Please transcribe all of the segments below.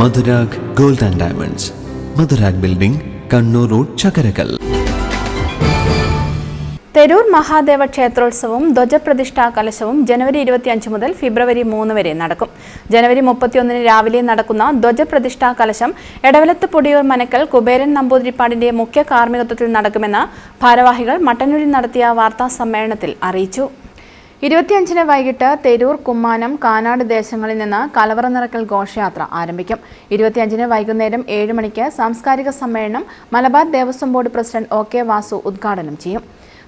Madhurag gold and diamonds, Madhurag building, Kannur road, Chakkarakkal. Theroor Mahadeva ക്ഷേത്രോത്സവവും ധ്വജപ്രതിഷ്ഠാ കലശവും ജനുവരി 25 മുതൽ ഫെബ്രുവരി 3 വരെ നടക്കും. ജനുവരി 31 രാവിലെ നടക്കുന്ന ധ്വജപ്രതിഷ്ഠാ കലശം എടവലത്ത് പൊടിയൂർ മനക്കൽ കുബേരൻ നമ്പൂതിരിപ്പാടിന്റെ മുഖ്യ കാർമ്മികത്വത്തിൽ നടക്കുമെന്ന് ഭാരവാഹികൾ മട്ടന്നൂരിൽ നടത്തിയ വാർത്താ സമ്മേളനത്തിൽ അറിയിച്ചു. 25 വൈകിട്ട് തെരൂർ, കുമ്മാനം, കാനാട് ദേശങ്ങളിൽ നിന്ന് കലവറ നിറക്കൽ ഘോഷയാത്ര ആരംഭിക്കും. 25 വൈകുന്നേരം 7 മണിക്ക് സാംസ്കാരിക സമ്മേളനം Malabar Devaswom board president OK Vasu ഉദ്ഘാടനം ചെയ്യും.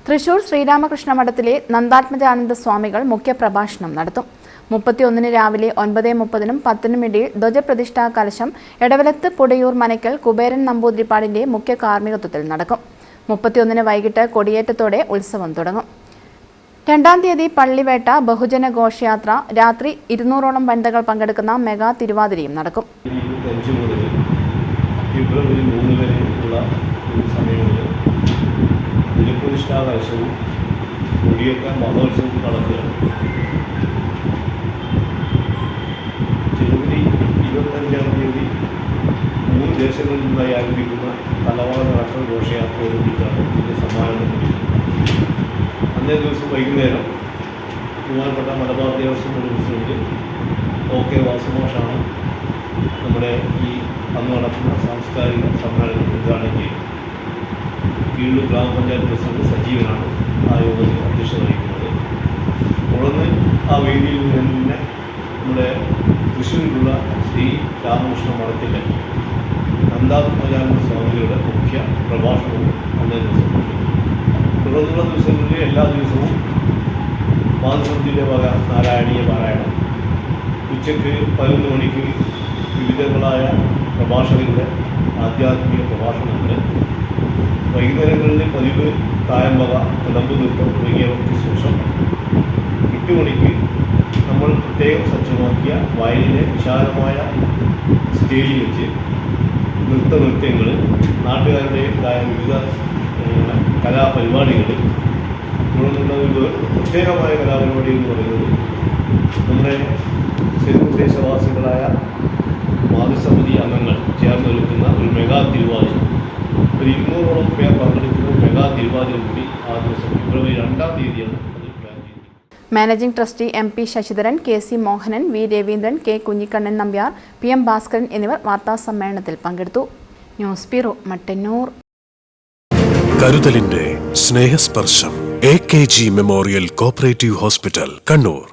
തൃശൂർ ശ്രീരാമകൃഷ്ണ മഠത്തിലെ നന്ദാത്മജാനന്ദ സ്വാമികൾ മുഖ്യപ്രഭാഷണം നടത്തും. 31 രാവിലെ 9:30 10 ഇടയിൽ ധ്വജപ്രതിഷ്ഠാ കലശം എടവലത്ത് പൊടിയൂർ മനക്കൽ കുബേരൻ നമ്പൂതിരിപ്പാടിന്റെ മുഖ്യ കാർമ്മികത്വത്തിൽ നടക്കും. 31 വൈകിട്ട് കൊടിയേറ്റത്തോടെ ഉത്സവം തുടങ്ങും. 2-ാം തീയതി പള്ളിവേട്ട, ബഹുജന ഘോഷയാത്ര, രാത്രി 200ഓളം വനിതകൾ പങ്കെടുക്കുന്ന മെഗാ തിരുവാതിരയും നടക്കും. ഫെബ്രുവരി 3 വരെയുള്ള സമയങ്ങളിൽ ധ്വജപ്രതിഷ്ഠാകലശവും കൊടിയേറ്റ മഹോത്സവവും നടക്കുകയാണ്. ജനുവരി 25-ാം തീയതി 3 ദേശങ്ങളിൽ നിന്നായി ആരംഭിക്കുന്ന കലവറ നടക്കൽ ഘോഷയാത്രയോടുകൂടിയാണ് ഇതിൻ്റെ സമ്മാനം ലഭിക്കുന്നത്. അന്നേ ദിവസം വൈകുന്നേരം ബഹുമാനപ്പെട്ട Malabar Devaswom board president OK വാസുമാഷാണ് നമ്മുടെ ഈ അന്ന് നടക്കുന്ന സാംസ്കാരിക സമ്മേളനം ഉദ്ഘാടനം ചെയ്യുന്നത്. കീഴൂർ ഗ്രാമപഞ്ചായത്ത് പ്രസിഡന്റ് സജീവനാണ് ആ യോഗത്തിൽ അധ്യക്ഷത വഹിക്കുന്നത്. തുടർന്ന് ആ വേദിയിൽ നിന്ന് തന്നെ നമ്മുടെ തൃശ്ശൂരിലുള്ള ശ്രീ രാമകൃഷ്ണ മഠത്തിലെ നന്ദാത്മജാനന്ദ സ്വാമികളുടെ മുഖ്യ പ്രഭാഷണവും അന്നേ ദിവസം ഉണ്ട്. തുടർന്നുള്ള ദിവസങ്ങളിൽ എല്ലാ ദിവസവും മാതൃസന്ധ്യയുടെ വക നാരായണീയ പാരായണം, ഉച്ചയ്ക്ക് 11 മണിക്ക് വിവിധങ്ങളായ പ്രഭാഷകരുടെ ആധ്യാത്മിക പ്രഭാഷണങ്ങൾ, വൈകുന്നേരങ്ങളിൽ പതിവ് തായമ്പക, തിളമ്പ് നൃത്തം തുടങ്ങിയവർക്ക് ശേഷം 8 മണിക്ക് നമ്മൾ പ്രത്യേകം സജ്ജമാക്കിയ വയലിലെ വിശാലമായ സ്റ്റേജിൽ വെച്ച് നൃത്യങ്ങൾ, നാട്ടുകാരുടേതായ വിവിധ കലാപരിപാടികൾ, തുടർന്നുള്ള ഒരു പ്രത്യേകമായ കലാപരിപാടി എന്ന് പറയുന്നത് നമ്മുടെ ദേശവാസികളായ മാതൃസമിതി അംഗങ്ങൾ ചേർന്ന് നിൽക്കുന്ന ഒരു മെഗാ തിരുവാതിര, ഒരു 200ഓളം പേർ പങ്കെടുക്കുന്ന മെഗാ തിരുവാതിര കൂടി ആ ദിവസം ഫെബ്രുവരി 2-ാം തീയതിയാണ് അത് പ്ലാൻ ചെയ്തത്. Managing trustee MP Sasidharan, KC Mohanan, V Raveendran, K Kunhikannan Nambiar, PM Bhaskaran എന്നിവർ വാർത്താ സമ്മേളനത്തിൽ പങ്കെടുത്തു. News bureau, Mattannur. കരുതലിന്റെ സ്നേഹസ്പർശം AKG memorial cooperative hospital, Kannur.